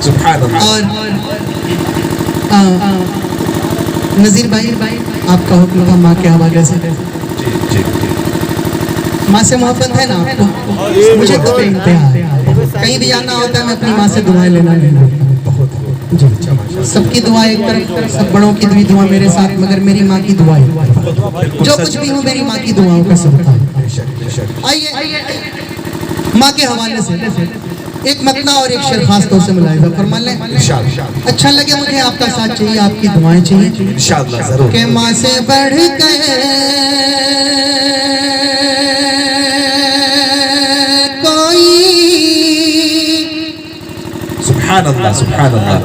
سبحان اللہ. اور نذیر بھائی آپ کا حکم تھا ماں کے حوالے سے. جی ماں سے محبت ہے نا آپ کو؟ مجھے تو بے انتہا ہے. کہیں بھی جانا ہوتا ہے میں اپنی ماں سے دعائیں لینا نہیں بھولتا. جی سب کی دعا ایک طرف، سب بڑوں کی بھی دعا میرے ساتھ، مگر میری ماں کی دعا ہے. جو کچھ بھی ہوں میری ماں کی دعاؤں کا سب ہے. آئیے ماں کے حوالے سے ایک مطلع اور ایک شعر خاص طور سے ملاحظہ فرما لیں. اچھا لگے مجھے آپ کا ساتھ چاہیے، آپ کی دعائیں چاہیے انشاءاللہ ضرور. کہ ماں سے بڑھ کر کوئی سبحان اللہ سبحان اللہ.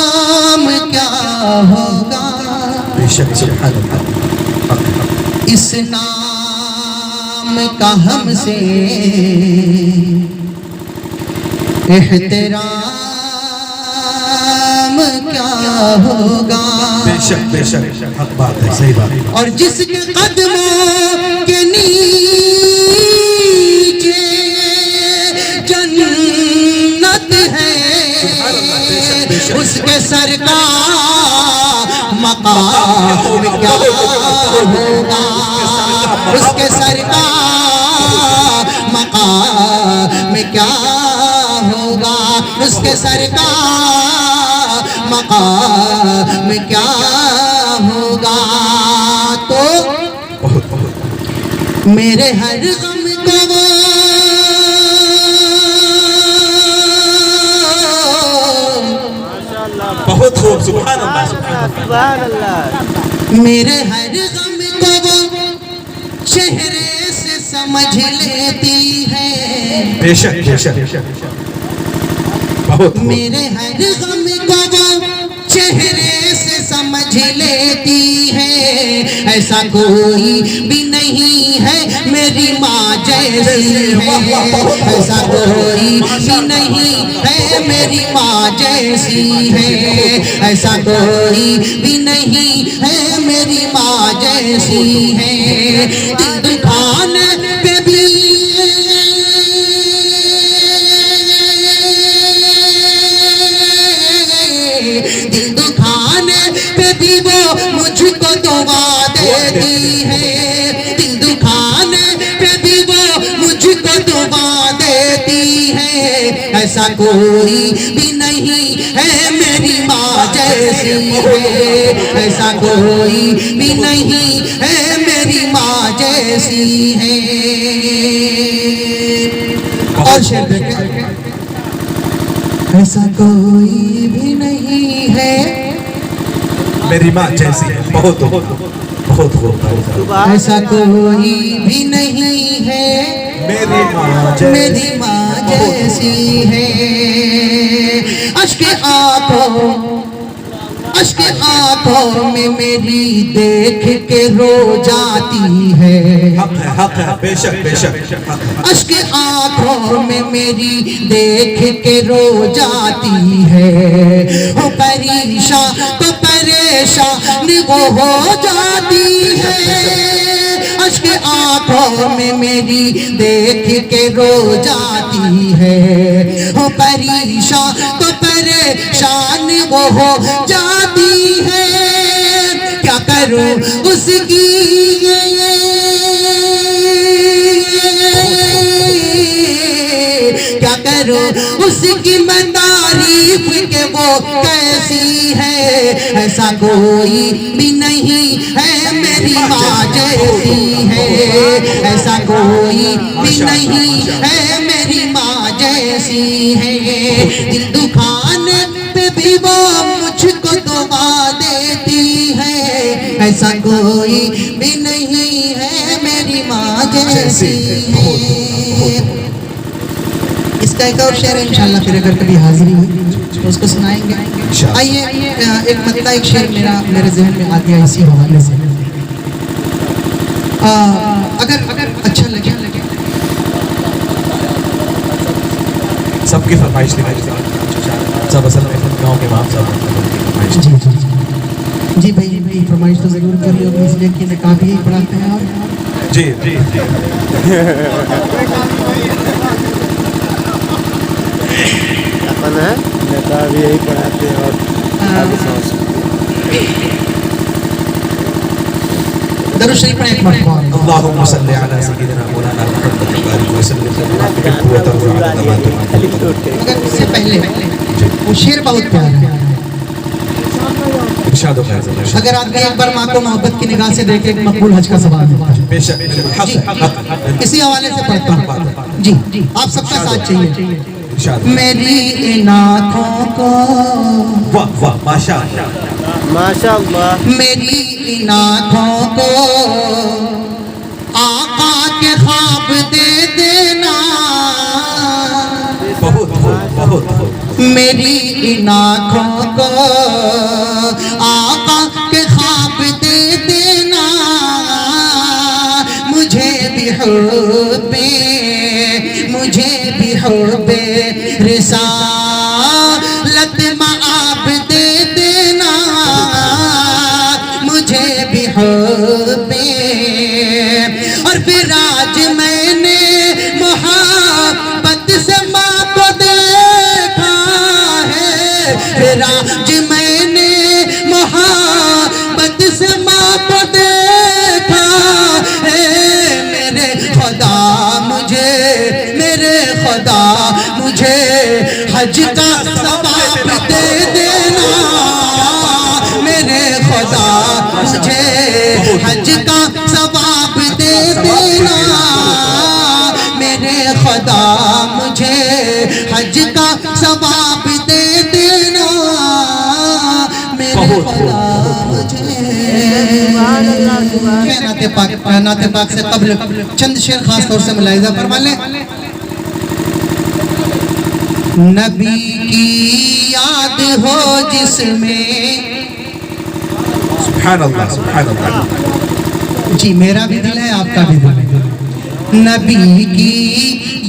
نام کیا ہوگا بے شک سبحان اللہ. اس نام کا ہم سے احترام کیا ہوگا. بے شک حق بات ہے، صحیح بات ہے. اور جس کے قدموں کے نیچے جنت ہے اس کے سر کا مقام کیا ہوگا. اس کے سر کا مقام کیا ہوگا. اس کے سر کا مقام کیا ہوگا. تو میرے ہر غم کو وہ بہت خوب. سبحان اللہ سبحان اللہ. میرے ہر غم کو وہ چہرے سے سمجھ لیتی ہے. بے شک بہت. میرے ہر غم کو وہ چہرے سے سمجھ لیتی ہے. ایسا کوئی بھی نہیں ہے میری ماں جیسی ہے. ایسا کوئی بھی نہیں ہے میری ماں جیسی ہے. ایسا کوئی بھی نہیں ہے میری ماں جیسی ہے. دل دکھانے پہ بھی دل دکھانے پہ بھی وہ مجھ کو دعا دیتی ہے. دل دکھانے پہ بھی وہ مجھ کو دعا دیتی ہے. ایسا کوئی بھی نہیں ہے میری ماں جیسی ہے. ایسا کوئی بھی نہیں ہے میری ماں جیسی ہے. اور شعر دیکھیں. ایسا کوئی بھی نہیں ہے میری ماں جیسی ہے. بہت خوب. ایسا کوئی بھی نہیں ہے میری ماں جیسی ہے. اشک آنکھوں میں میری دیکھ کے رو جاتی ہے. حق ہے بے شک. اشک آنکھوں میں میری دیکھ کے رو جاتی ہے. ہو پریشان تو پریشان وہ ہو جاتی ہے. اشک آنکھوں میں میری دیکھ کے رو جاتی ہے. ہو پریشان تو پریشان وہ ہو جاتی ہے. کیا کروں اس کی کیا کروں اس کی میں تعریف کہ وہ کیسی ہے. ایسا کوئی بھی نہیں ہے میری ماں جیسی ہے. ایسا کوئی بھی نہیں ہے میری ماں جیسی ہے. دل دکھانے پہ بھی وہ مجھ کو دعا دیتی ہے. ایسا کوئی بھی نہیں ہے میری ماں جیسی ہے. اس کا ایک اور شعر ہے انشاءاللہ پھر اگر کبھی حاضری ہوئی تو اس کو سنائیں گے. آئیے ایک مطلع ایک شعر میرے ذہن میں آ گیا اسی حوالے سے. اگر اچھا لگے سب کی فرمائش سب اصل میں گاؤں کے باپ صاحب. جی بھائی فرمائش تو ضرور کر لی ہوگی، اس لیے کہ نکاح بھی یہی پڑھاتے ہیں آپ؟ جی جی اپن ہے نکاح بھی یہی پڑھاتے ہیں اور درود شریف پڑھیں ایک مرتبہ. اللهم صل على سيدنا مولانا محمد وبارك وسلم كما تحب وترضى عدد ما تحب. مگر اس سے پہلے وہ شعر بہت پیارا ہے. ارشاد و خیر. اگر آپ ایک بار ماں کو محبت کی نگاہ سے دیکھیں ایک مقبول حج کا ثواب ہے. بے شک اسی حوالے سے پڑھتا ہوں. جی آپ سب کا ساتھ چاہیے. ارشاد. میری ان آنکھوں کو واہ واہ ماشاء اللہ ماشاء اللہ میری ان آنکھوں کو آقا کے خواب دے دینا. بہت بہت میری ان آنکھوں کو آقا کے خواب دے دینا. مجھے بھی حب رسالت معاب دے دینا. مجھے بھی حب اور پھر آج میں نے محبت سے ماں کو دیکھا ہے. پھر آج میں نے محبت سے ماں کو دیکھا ہے. میرے خدا مجھے حج کا ثواب دے دینا. میرے خدا مجھے حج کا ثواب دے دینا. میرے خدا مجھے حج کا ثواب دے دینا. میرے خدا مجھے نعت پاک سے قبل چند شعر خاص طور سے ملاحظہ فرما لیں. نبی کی یاد ہو جس میں سبحان اللہ سبحان اللہ. جی میرا بھی دل ہے آپ کا بھی دل ہے. نبی کی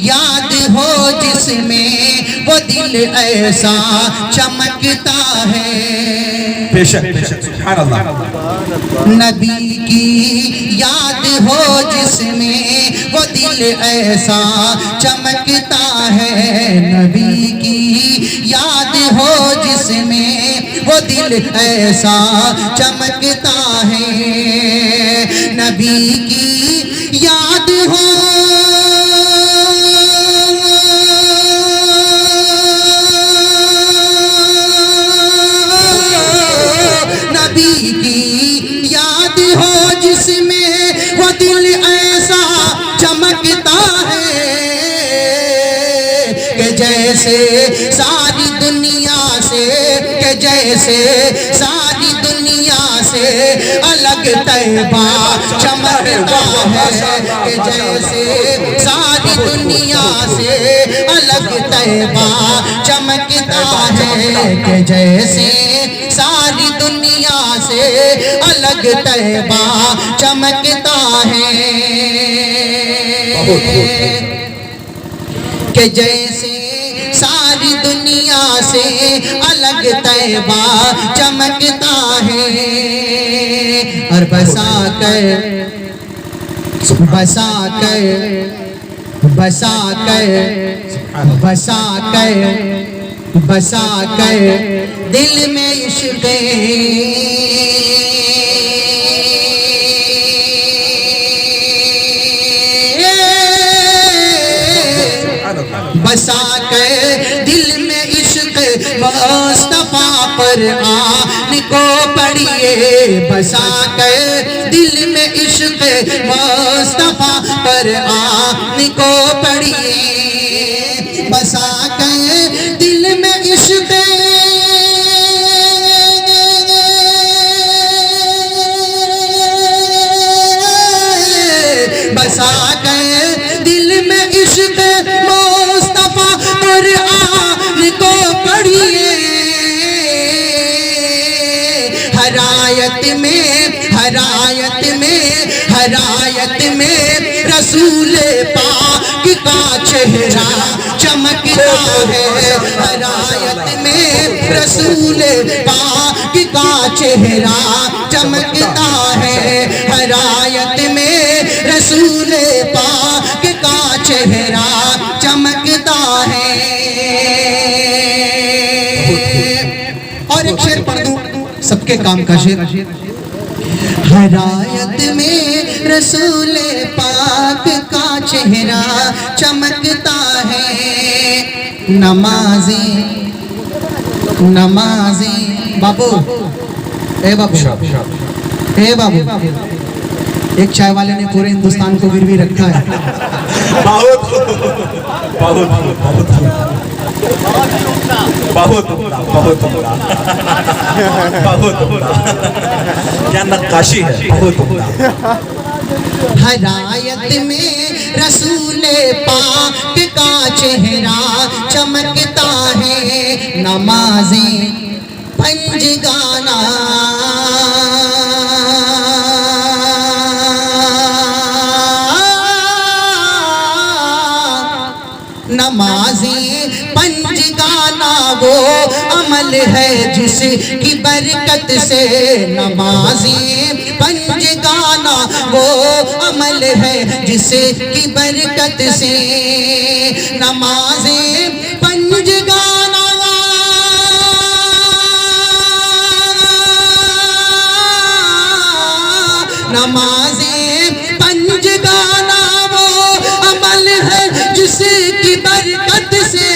یاد ہو جس میں وہ دل ایسا چمکتا ہے. بے شک سبحان اللہ. نبی کی یاد ہو جس میں وہ دل ایسا چمکتا ہے. نبی کی یاد ہو جس میں وہ دل ایسا چمکتا ہے. نبی کی یاد ہو نبی کی یاد ہو جس میں وہ دل ایسا چمکتا ہے کہ جیسے ساری دنیا سے الگ طیبہ چمکتا ہے. کہ جیسے ساری دنیا سے الگ طیبہ چمکتا ہے. کہ جیسے ساری دنیا سے الگ طیبہ چمکتا ہے. کہ جیسے ساری دنیا سے الگ طیبہ چمکتا ہے. اور بسا کر دل میں عشق بسا کر دل میں عشق مصطفیٰ پر آن کو پڑھیے. بسا کر دل میں عشق مصطفیٰ پر آن کو پڑھیے. بسا کر دل میں عشق بسا کر دل میں عشق مصطفیٰ قرآن کو پڑھیے. حرایت میں رسول پاک کا چہرہ چمکتا ہے ہر آیت میں رسول پاک کا چہرہ چمکتا ہے ہر آیت میں رسول پاک کا چہرہ چمکتا ہے اور ایک شعر پڑھ دوں سب کے کام کا شعر ہر آیت میں رسول پاک کا چہرہ چمکتا ہے نمازی نمازی بابو اے بابو اے بابو ایک چائے والے نے پورے ہندوستان کو گروی رکھا ہے بہت بہت بہت بہت بہت کیا نقاشی ہے بہت ہر آیت میں رسول پاک کا چہرہ چمکتا ہے نمازی پنج گانا نمازی پنج گانا وہ عمل ہے جس کی برکت سے نمازی پنج گانا وہ عمل ہے جس کی برکت سے نمازی پنج گانا نمازی پنج گانا وہ عمل ہے جس کی برکت سے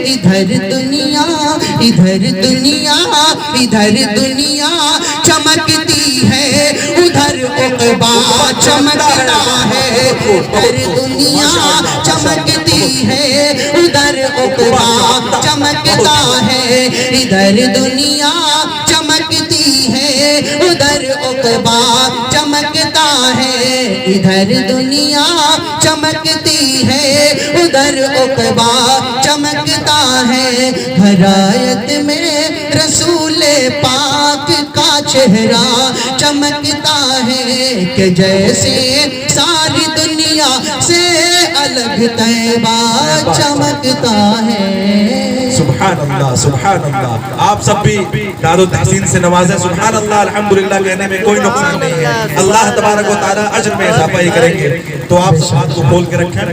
ادھر دنیا ادھر دنیا ادھر دنیا چمکتی ہے ادھر عقبا چمکتا ہے ادھر دنیا چمکتی ہے ادھر عقبا چمکتا ہے ادھر دنیا چمکتی ہے ادھر عقبا چمکتا ہے ادھر دنیا چمکتی ہے ادھر عقبا چمکتا ہے ہر آیت میں رسول پاک کا چہرہ چمکتا ہے کہ جیسے ساری دنیا سے الگ طیبہ چمکتا ہے سبحان اللہ سبحان اللہ آپ سب بھی دار التحسین سے نوازیں سبحان اللہ الحمدللہ کہنے میں کوئی نقصان نہیں ہے اللہ تبارک و تعالی اجر میں اضافہ ہی کریں گے تو آپ سب بات کو بول کے رکھیں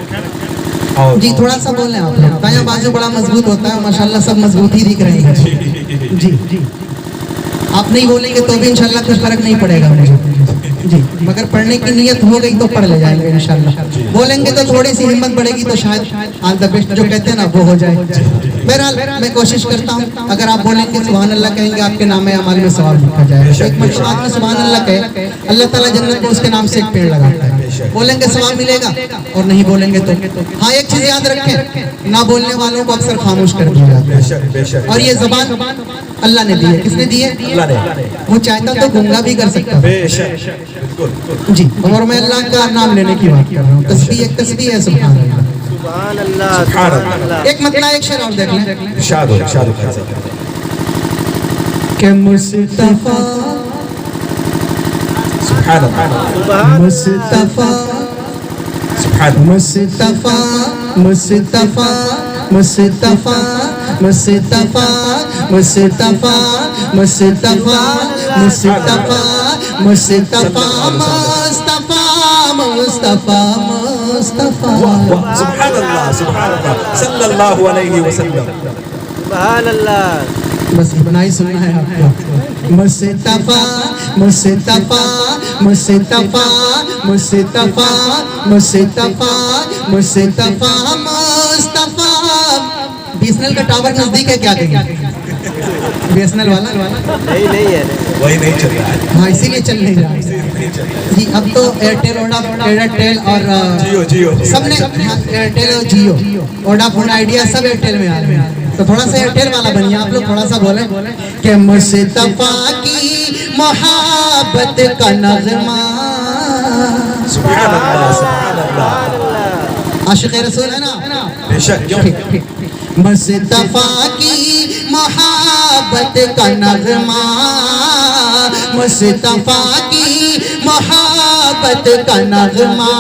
جی تھوڑا سا بولیں آپ لوگ دایاں بازو بڑا مضبوط ہوتا ہے ماشاءاللہ سب مضبوط ہی دکھ رہے ہیں جی آپ نہیں بولیں گے تو بھی انشاءاللہ کچھ فرق نہیں پڑے گا مجھے جی مگر پڑھنے کی نیت ہو گئی تو پڑھ لے جائیں گے انشاءاللہ بولیں گے تو تھوڑی سی ہمت بڑھے گی تو شاید آل دا بیسٹ جو کہتے ہیں نا وہ ہو جائے بہرحال میں کوشش کرتا ہوں اگر آپ بولیں کہ سبحان اللہ کہیں گے آپ کے نام اعمال میں ثواب لکھا جائے گا ایک مرتبہ آدمی سبحان اللہ کہے اللہ تعالیٰ جنت میں اس کے نام سے ایک پیڑ لگاتا ہے بولیں گے ثواب ملے گا اور نہیں بولیں گے تو ہاں ایک چیز یاد رکھیں نہ بولنے والوں کو اکثر خاموش کر دیا جاتا ہے اور یہ زبان اللہ نے دی ہے کس نے دی ہے وہ چاہتا تو گنگا بھی کر سکتا ہے جی اور میں اللہ کا نام لینے کی بات کر رہا ہوں تسبیح ایک تسبیح ہے سبحان اللہ سبحان اللہ سبحان اللہ ایک مطلع ایک شعر اور دیکھ لیں ارشاد ہو کہ مصطفیٰ سبحان اللہ مصطفیٰ سبحان مصطفیٰ مصطفیٰ مصطفیٰ مصطفیٰ مصطفیٰ مصطفیٰ مصطفیٰ مصطفیٰ مصطفیٰ مصطفیٰ سبحان اللہ صلی اللہ علیہ وسلم سبحان اللہ بس اتنا ہی سننا ہے آپ کو Mustafa Mustafa Mustafa Mustafa Mustafa Mustafa Mustafa B S N L کا ٹاور نزدیک ہے کیا کہیں بی ایس این ایل والا نہیں ہے وہی نہیں چل رہا ہے ہاں اسی لیے چل نہیں رہا جی اب تو ایئرٹیل ایئرٹیل اور جیو سب نے ایئرٹیل اور جیو ووڈافون آئیڈیا سب ایئرٹیل میں آ رہے ہیں تو تھوڑا سا ایئرٹیل والا بنیے آپ لوگ تھوڑا سا بولیں کہ مصطفیٰ کی محبت کا نغمہ سبحان اللہ سبحان اللہ عاشق رسول ہے نا بے شک مصطفیٰ کی محبت کا نغمہ مصطفیٰ کی محبت کا نغمہ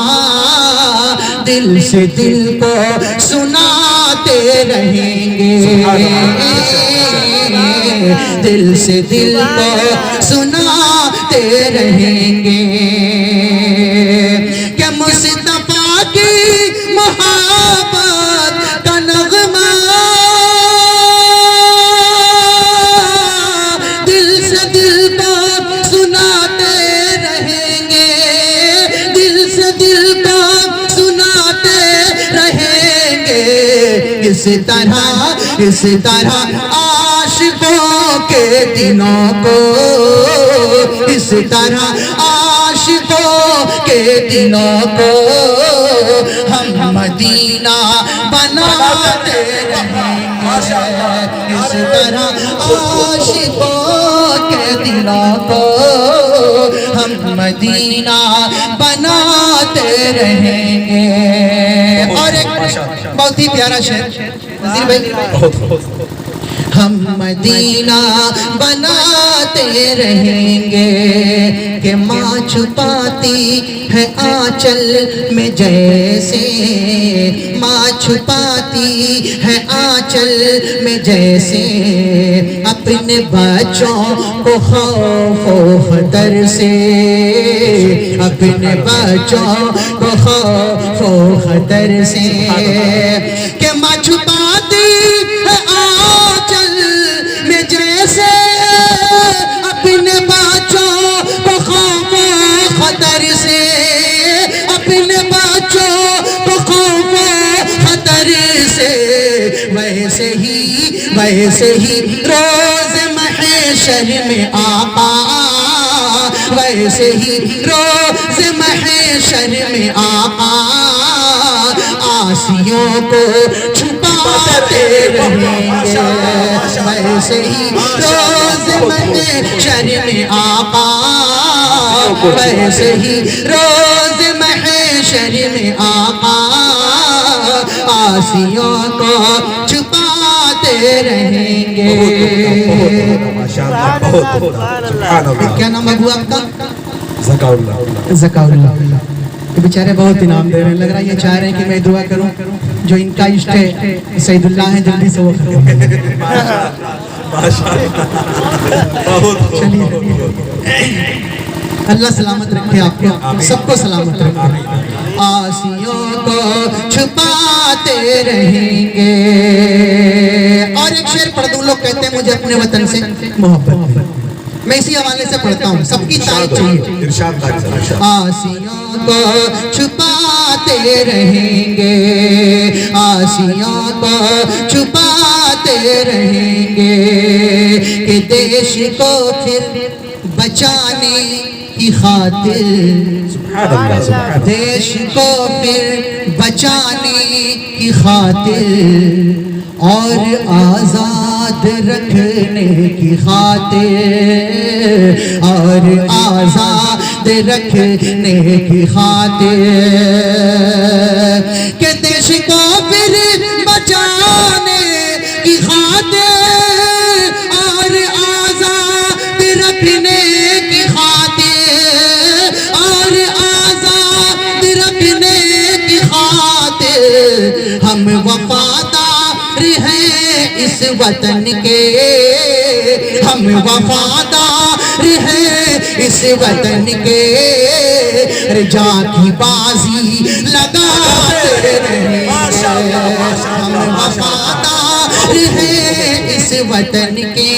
دل سے دل کو سناتے رہیں گے دل سے دل کو سناتے رہیں گے کہ مصطفیٰ کی محبت کا نغمہ دل سے دل کو سناتے رہیں گے دل سے دل کو سناتے رہیں گے اس طرح عاشقوں کے دنوں کو اس طرح عاشقوں کے دنوں کو ہم مدینہ بناتے رہیں گے اس طرح عاشقوں کے دلوں کو ہم مدینہ بناتے رہیں گے اور ایک بہت ہی پیارا شعر نذیر بھائی ہم مدینہ بناتے رہیں گے کہ ماں چھپاتی ہے آنچل میں جیسے ماں چھپاتی ہے آنچل میں جیسے اپنے بچوں کو خوف و خطر سے اپنے بچوں کو خوف و خطر سے کہ ماں چھپاتی ہے آنچل میں جیسے اپنے بچوں کو خوف و خطر سے اپنے بچوں کو خوف و خطر سے ویسے ہی روز محشر میں آقا ویسے ہی روز محشر میں آقا آسیوں کو چھپاتے رہیں گے ویسے ہی روز محشر میں آقا ویسے ہی روز محشر میں آقا آسیوں کو چھپاتے رہیں گے کیا نام ابو آپ کا ذکاء اللہ یہ بیچارے بہت انعام دے رہے ہیں لگ رہا ہے یہ چاہ رہے ہیں کہ میں دعا کروں جو ان کا عشق ہے سید اللہ ہے جلدی سے وہ چلیے اللہ سلامت رکھے آپ کو سب کو سلامت رکھے آسیوں کو چھپاتے رہیں گے اور ایک شعر پڑھ دوں لوگ کہتے ہیں مجھے اپنے وطن سے محبت میں اسی حوالے سے پڑھتا ہوں سب کی تائید چاہیے آسیوں کو چھپاتے رہیں گے آسیوں کو چھپاتے رہیں گے کہ دیش کو پھر بچانے کی خاطر دیش کو پھر بچانے کی خاطر اور آزاد رکھنے کی خاطر اور آزاد رکھنے کی خاطر کہ دیش کو پھر بچانے کی خاطر اور آزاد رکھنے کی خاطر اور آزاد رکھنے کی خاطر ہم وفادار ہیں اس وطن کے ہم وفادار ہیں اس وطن کے رجا کی بازی لگاتے رہیں ہم وفادار ہیں اس وطن کے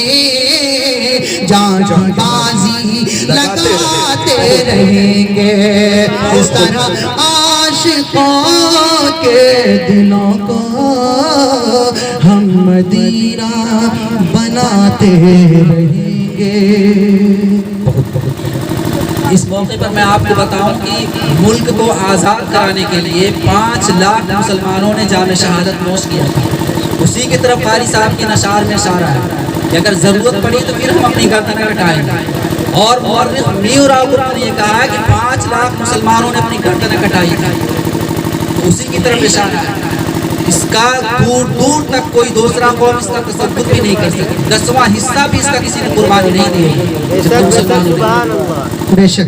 جان کی بازی لگاتے رہیں گے اس طرح عاشقوں کے دلوں کو ہم مدینہ بناتے رہیں گے اس موقع پر میں آپ کو بتاؤں کہ ملک کو آزاد کرانے کے لیے 5 لاکھ مسلمانوں نے جام شہادت نوش کیا تھا اسی کی طرف قاری صاحب کے نشار میں اشارہ ہے کہ اگر ضرورت پڑی تو پھر ہم اپنی گردن کٹائیں گے اور مورخ میو راؤ نے یہ کہا ہے کہ 5 لاکھ مسلمانوں نے اپنی گردن کٹائی تھی اسی کی طرف اشارہ ہے اس کا دور دور تک کوئی دوسرا قوم اس کا تصور بھی نہیں کر سکتی 10واں حصہ بھی اس کا کسی نے قربانی نہیں دی بے شک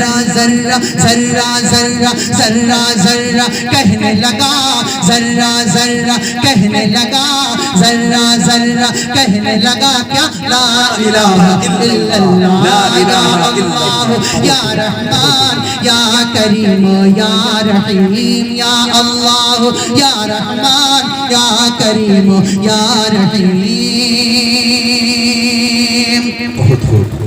ذرہ ذرہ ذرہ ذرہ ذرہ ذرہ کہنے لگا ذرہ ذرہ کہنے لگا ذرہ ذرہ کہنے لگا کیا لا الہ الا اللہ یا اللہ یا رحمان یا کریم یا رحیم یا اللہ یا رحمان یا کریم یا رحیم بہت خوب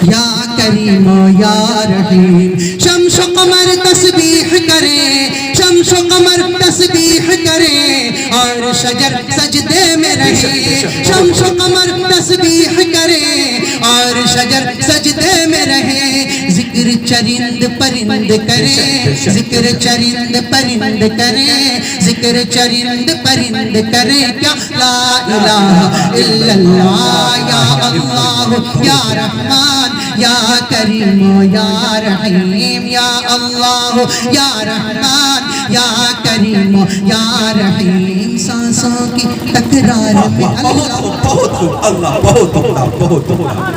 یا کریم یا رحیم شمس و قمر تسبیح کریں شمس و قمر تسبیح کریں اور شجر سجدے میں رہے شمس و قمر تسبیح کریں اور شجر سجدے میں رہے ذکر چرند پرند کریں ذکر چرند پرند کریں ذکر چرند پرند کریں کیا لا الہ الا اللہ یا اللہ یا رحمان یا کریم یا رحیم یا اللہ یا رحمان یا کریم یا رحیم سانسوں کی تکرار میں اللہ بہت خوب اللہ بہت عمدہ بہت عمدہ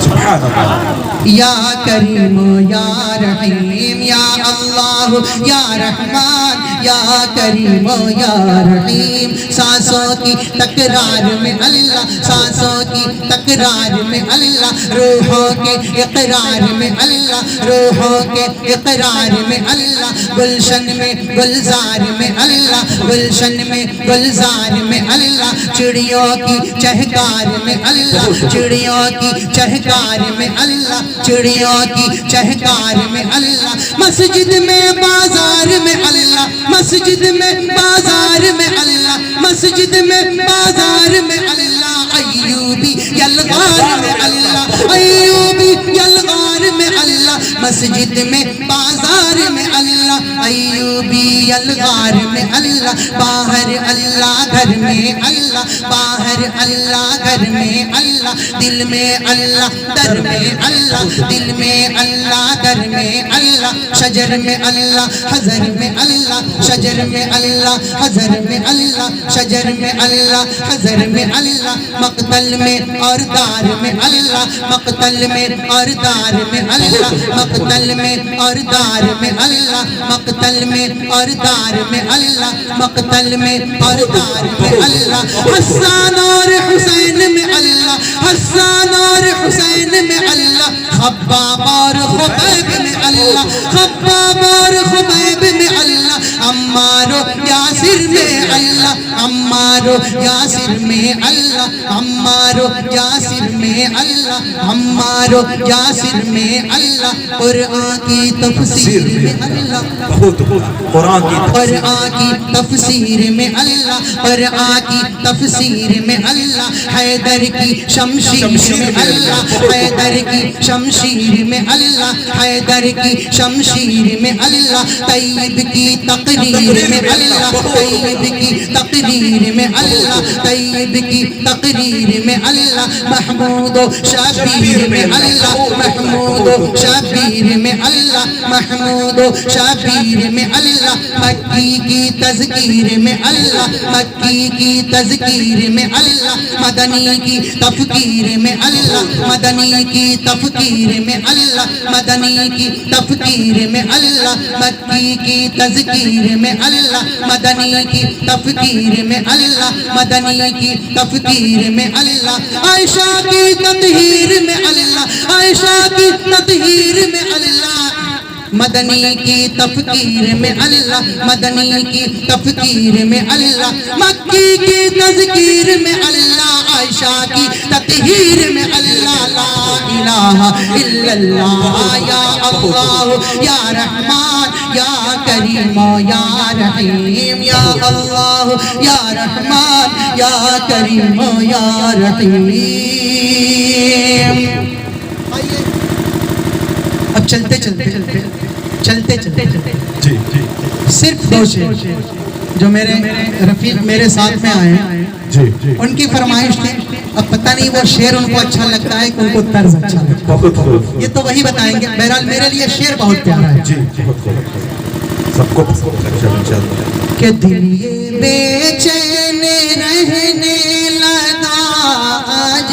سبحان اللہ یا کریم یا رحیم یا اللہ یا رحمان یا کریم یا رحیم سانسوں کی تکرار میں اللہ سانسوں کی تکرار میں اللہ روحوں کے اقرار میں اللہ روحوں کے اقرار میں اللہ گلشن میں گلزار میں اللہ گلشن میں گلزار میں اللہ چڑیوں کی چہکار میں اللہ چڑیوں کی چہکار میں اللہ چڑیوں کی چہکار میں اللہ مسجد میں بازار میں اللہ مسجد میں بازار میں اللہ مسجد میں بازار میں اللہ ایوبی یلغار میں اللہ ایوبی یلغار میں اللہ مسجد میں بازار میں اللہ ایوبی یلغار میں اللہ باہر اللہ گھر میں اللہ باہر اللہ گھر میں اللہ دل میں اللہ در میں اللہ دل میں اللہ در میں اللہ شجر میں اللہ حضر میں اللہ شجر میں اللہ حضر میں اللہ شجر میں اللہ حضر میں اللہ مقتل میں اور دار میں اللہ مقتل میں اور دار میں اللہ مقتل میں اور دار میں اللہ مقتل میں اور دار میں اللہ مقتل میں اور دار میں اللہ حسان اور حسین میں اللہ حسان اور حسین میں اللہ خباب اور خبیب میں اللہ خباب اور خبیب میں اللہ عمار و یاسر میں اللہ عمار و یاسر میں اللہ عمار و یاسر میں اللہ عمار و یاسر میں اللہ قرآن کی تفسیر میں اللہ بہت قرآن کی قرآن کی تفسیر میں اللہ قرآن کی تفسیر میں اللہ حیدر کی شمشیر میں اللہ حیدر کی شمشیر میں اللہ حیدر کی شمشیر میں اللہ طیب کی تقریر میں اللہ طیب کی تقریر میں اللہ طیب کی تقریر میں اللہ محمود و شبیر میں اللہ محمود و شبیر میں اللہ محمود و شبیر میں اللہ مکی کی تذکیر میں اللہ مکی کی تذکیر میں اللہ مدنی کی تفکیر میں اللہ مدنی کی تفکیر میں اللہ مدنی کی تفکیر میں اللہ مکی کی تذکیر میں اللہ مدنی کی تفکیر میں اللہ مدنی کی تفکیر میں اللہ عائشہ کی تطہیر میں اللہ عائشہ کی تطہیر میں اللہ مدنی کی تفکیر میں اللہ مدنی کی تفکیر میں اللہ مکی کی تذکیر میں اللہ عائشہ کی تطہیر میں اللہ لا الہ الا اللہ یا اللہ یا رحمان یا کریم یا رحیم یا اللہ یا رحمان یا کریم یا رحیم اب چلتے چلتے جی جی صرف دو شعر جو میرے رفیق میرے ساتھ میں آئے ہیں جی جی ان کی فرمائش تھی اب پتہ نہیں وہ شعر ان کو اچھا لگتا ہے کہ ان کو طرز اچھا لگتا بہت خوب ہے یہ تو وہی بتائیں گے بہرحال میرے لیے شعر بہت پیارا ہے جی بہت خوب سب کو پسند ہے انشاءاللہ کہ دل یہ بے چین رہنے لگا آج